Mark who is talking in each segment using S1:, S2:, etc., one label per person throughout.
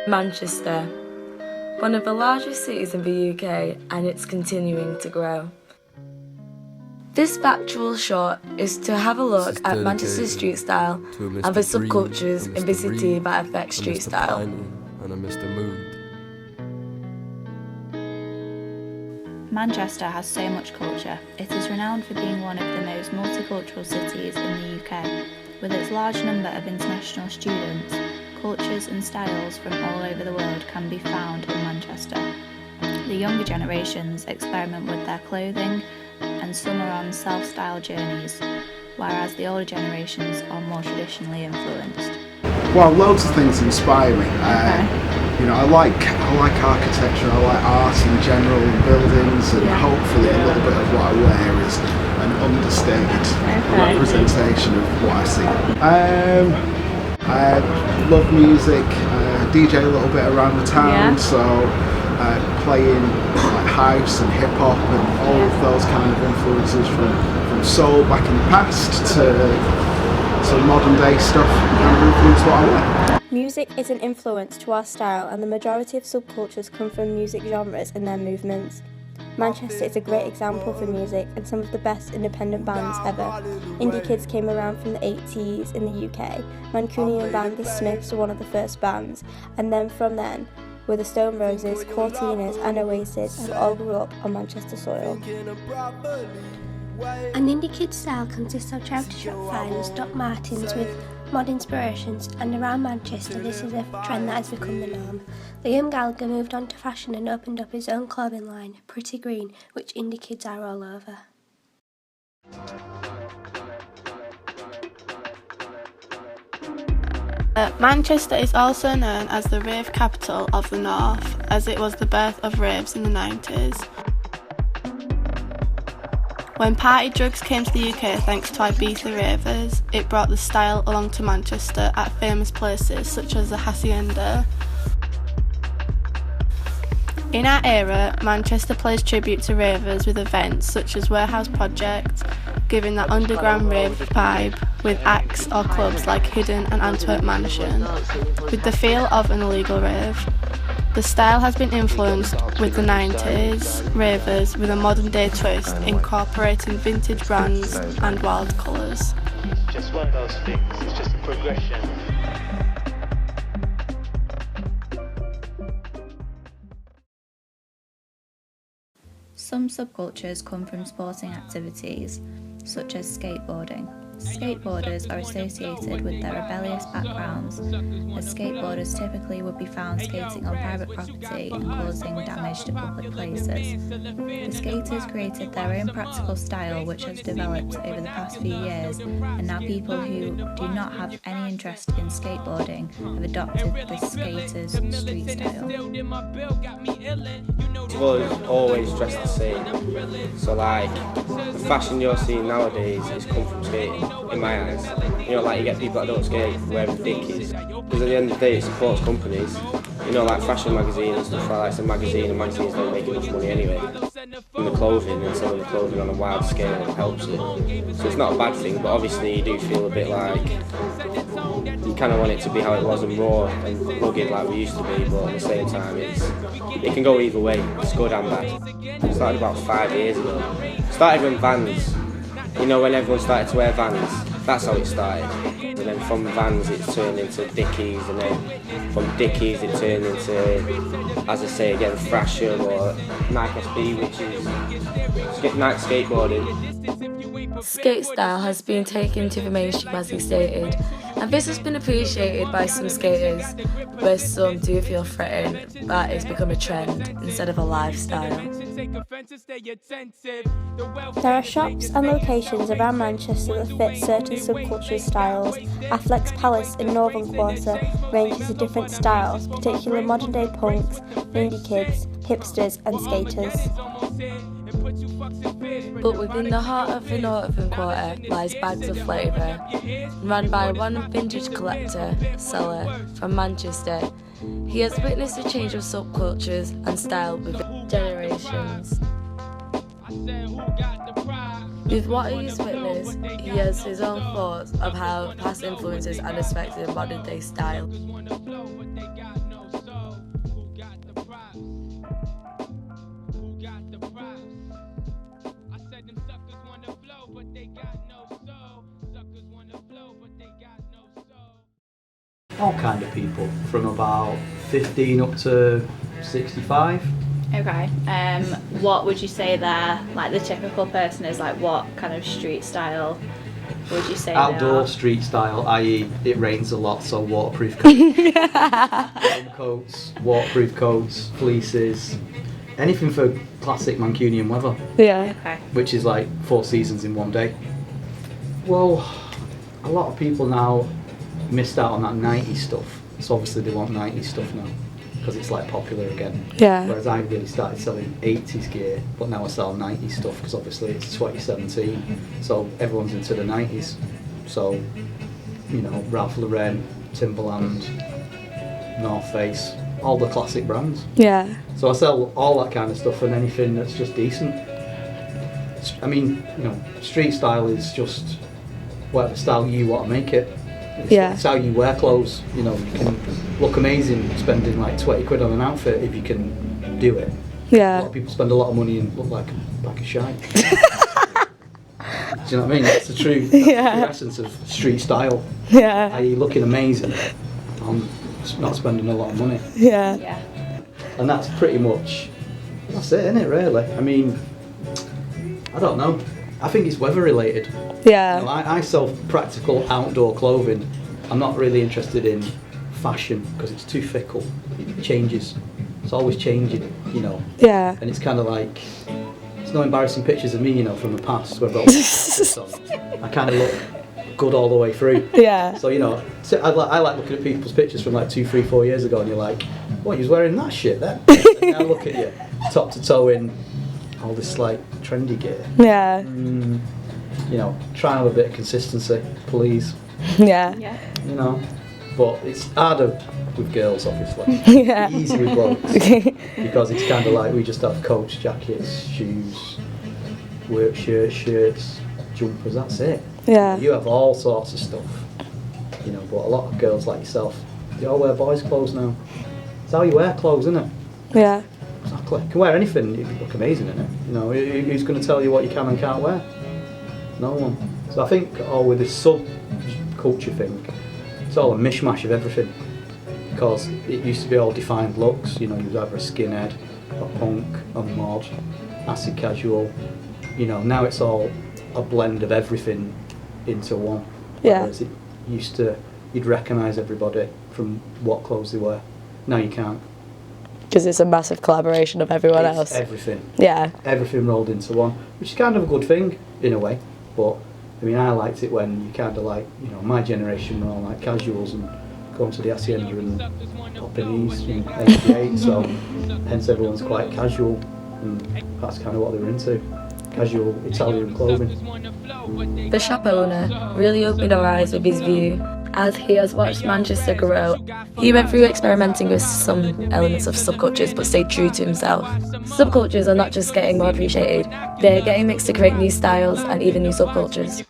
S1: Manchester, one of the largest cities in the UK, and it's continuing to grow. This factual short is to have a look at Manchester street style and the subcultures in the city that affect street style.
S2: And a Mr. Mood.
S3: Manchester has so much culture. It is renowned for being one of the most multicultural cities in the UK. With its large number of international students, cultures and styles from all over the world can be found in Manchester. The younger generations experiment with their clothing, and some are on self-styled journeys, whereas the older generations are more traditionally influenced.
S4: Well, loads of things inspire me. You know, I like architecture, I like art in general, buildings, and hopefully a little bit of what I wear is an understated representation of what I see. I love music, DJ a little bit around the town, so playing like house and hip hop and all of those kind of influences from soul back in the past to modern day stuff kind of influence what I wear.
S5: Music is an influence to our style, and the majority of subcultures come from music genres and their movements. Manchester is a great example for music and some of the best independent bands ever. Indie kids came around from the 80s in the UK. Mancunian band The Smiths were one of the first bands, and then from then were the Stone Roses, Cortinas and Oasis, who all grew up on Manchester soil.
S6: An indie kid style consists of charity shop finds, Doc Martens with mod inspirations, and around Manchester this is a trend that has become the norm. Liam Gallagher moved on to fashion and opened up his own clothing line, Pretty Green, which indie kids are all over.
S7: Manchester is also known as the rave capital of the North, as it was the birth of raves in the 90s. When party drugs came to the UK thanks to Ibiza ravers, it brought the style along to Manchester at famous places such as the Hacienda. In our era, Manchester plays tribute to ravers with events such as Warehouse Project, giving that underground rave vibe with acts or clubs like Hidden and Antwerp Mansion, with the feel of an illegal rave. The style has been influenced with the 90s ravers with a modern day twist, incorporating vintage brands and wild colours.
S8: It's just one of those things, it's just a progression.
S3: Some subcultures come from sporting activities, such as skateboarding. Skateboarders are associated with their rebellious backgrounds, as skateboarders typically would be found skating on private property and causing damage to public places. The skaters created their own practical style, which has developed over the past few years, and now people who do not have any interest in skateboarding have adopted the skaters' street style.
S9: People always dress the same, so like the fashion you're seeing nowadays is come from skating, in my eyes. You know, like you get people that don't skate wearing dickies, because at the end of the day it supports companies. You know, like fashion magazines and stuff like that, it's a magazine and magazines don't make enough money anyway. And the clothing and selling the clothing on a wide scale helps it. So it's not a bad thing, but obviously you do feel a bit like you kind of want it to be how it was and raw and rugged like we used to be, but at the same time it can go either way, it's good and bad. It started about 5 years ago. It started when Vans, you know, when everyone started to wear Vans, that's how it started. And then from Vans it turned into Dickies, and then from Dickies it turned into, as I say again, Thrasher or Nike SB, which is Nike skateboarding.
S1: Skate style has been taken to the mainstream, as he stated, and this has been appreciated by some skaters, where some do feel threatened that it's become a trend instead of a lifestyle.
S5: There are shops and locations around Manchester that fit certain subculture styles. Affleck's Palace in Northern Quarter ranges of different styles, particularly modern day punks, indie kids, hipsters and skaters.
S1: But within the heart of the Northern Quarter lies Bags of Flavour, run by one vintage collector, seller from Manchester. He has witnessed a change of subcultures and style within generations. With what he's witnessed, he has his own thoughts of how past influences and affected modern day style.
S10: All kind of people, from about 15 up to 65.
S3: Okay. What would you say there, like the typical person is like, what kind of street style would you say they
S10: Outdoor
S3: are?
S10: street style, i.e. it rains a lot, so waterproof coats, coats, waterproof coats, fleeces, anything for classic Mancunian weather.
S1: Yeah.
S3: Okay.
S10: Which is like 4 seasons in one day. Well, a lot of people now missed out on that 90s stuff, so obviously they want 90s stuff now because it's like popular again.
S1: Yeah.
S10: Whereas I really started selling 80s gear, but now I sell 90s stuff because obviously it's 2017, so everyone's into the 90s. So, you know, Ralph Lauren, Timberland, North Face, all the classic brands.
S1: Yeah.
S10: So I sell all that kind of stuff and anything that's just decent. I mean, you know, street style is just whatever style you want to make it. It's how you wear clothes. You know, you can look amazing spending like 20 quid on an outfit if you can do it.
S1: Yeah.
S10: A lot of people spend a lot of money and look like a bag of shite. Do you know what I mean? That's the true, true essence of street style.
S1: Yeah.
S10: i.e. looking amazing and not spending a lot of money.
S1: Yeah.
S3: Yeah.
S10: And that's pretty much, that's it, isn't it, really? I mean, I don't know. I think it's weather related.
S1: Yeah.
S10: You know, I sell practical outdoor clothing. I'm not really interested in fashion because it's too fickle. It changes. It's always changing, you know.
S1: Yeah.
S10: And it's kind of like, there's no embarrassing pictures of me, you know, from the past where I've got so I kind of look good all the way through.
S1: Yeah.
S10: So, you know, I like looking at people's pictures from like 2, 3, 4 years ago and you're like, what, you was wearing that shit then? And now look at you, top to toe in all this like trendy gear.
S1: Yeah.
S10: You know, try and have a bit of consistency, please.
S1: Yeah.
S3: Yeah.
S10: You know, but it's harder with girls, obviously.
S1: Yeah.
S10: Easy with blokes because it's kind of like we just have coats, jackets, shoes, work shirts, jumpers. That's it.
S1: Yeah.
S10: You have all sorts of stuff. You know, but a lot of girls like yourself, they all wear boys' clothes now. It's how you wear clothes, isn't it?
S1: Yeah.
S10: Exactly. You can wear anything, you look amazing in it. You know, who's going to tell you what you can and can't wear? No one. So I think, with this subculture thing, it's all a mishmash of everything. Because it used to be all defined looks, you know, you was either a skinhead, a punk, a mod, acid casual. You know, now it's all a blend of everything into one.
S1: Yeah.
S10: Whereas it used to, you'd recognise everybody from what clothes they wear. Now you can't.
S1: Because it's a massive collaboration of everyone
S10: It's
S1: else.
S10: everything.
S1: Yeah.
S10: Everything rolled into one, which is kind of a good thing in a way. But I mean, I liked it when you kind of like, you know, my generation were all like casuals and going to the Hacienda and popping these in 88. So hence everyone's quite casual, and that's kind of what they were into. Casual Italian clothing.
S1: The shop owner really opened our eyes with his view. As he has watched Manchester grow, he went through experimenting with some elements of subcultures but stayed true to himself. Subcultures are not just getting more appreciated, they're getting mixed to create new styles and even new subcultures.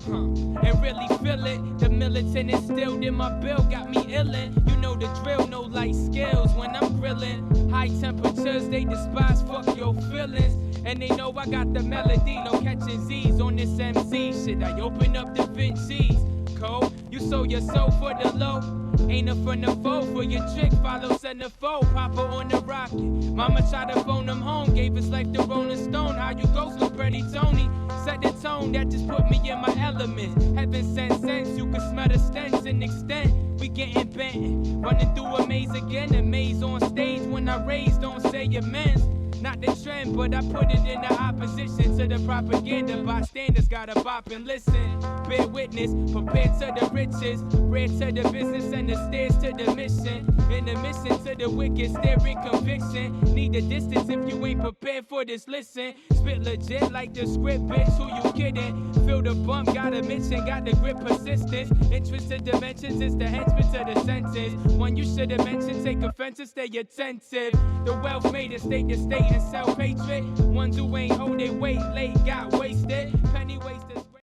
S11: And really feel it, the militant instilled in my bill got me illin'. You know the drill, no light skills when I'm grilling. High temperatures, they despise, fuck your feelings. And they know I got the melody, no catching Z's on this MC shit. I open up the Vinci's code. You sold your soul for the low. Ain't a from the foe for your trick. Follow, send the foe. Papa on the rocket. Mama tried to phone them home. Gave us like the Rolling Stone. How you go so pretty, Tony? Set the tone that just put me in my element. Heaven sent sense. You can smell the stench and extent. We getting bent. Running through a maze again. A maze on stage. When I raise, don't say amends. Not the trend, but I put it in the opposition to the propaganda. Bystanders gotta bop and listen. Bear witness, prepared to the riches. Red to the business and the stairs to the mission. In the mission to the wicked, staring conviction. Need a distance if you ain't prepared for this, listen. Spit legit like the script, bitch, who you kidding? Feel the bump, got a mission, got the grip, persistence. Interest to dimensions is the henchman to the senses. One you should have mentioned, take offense and stay attentive. The wealth made it, state to state and self-hatred. Ones who ain't hold their weight.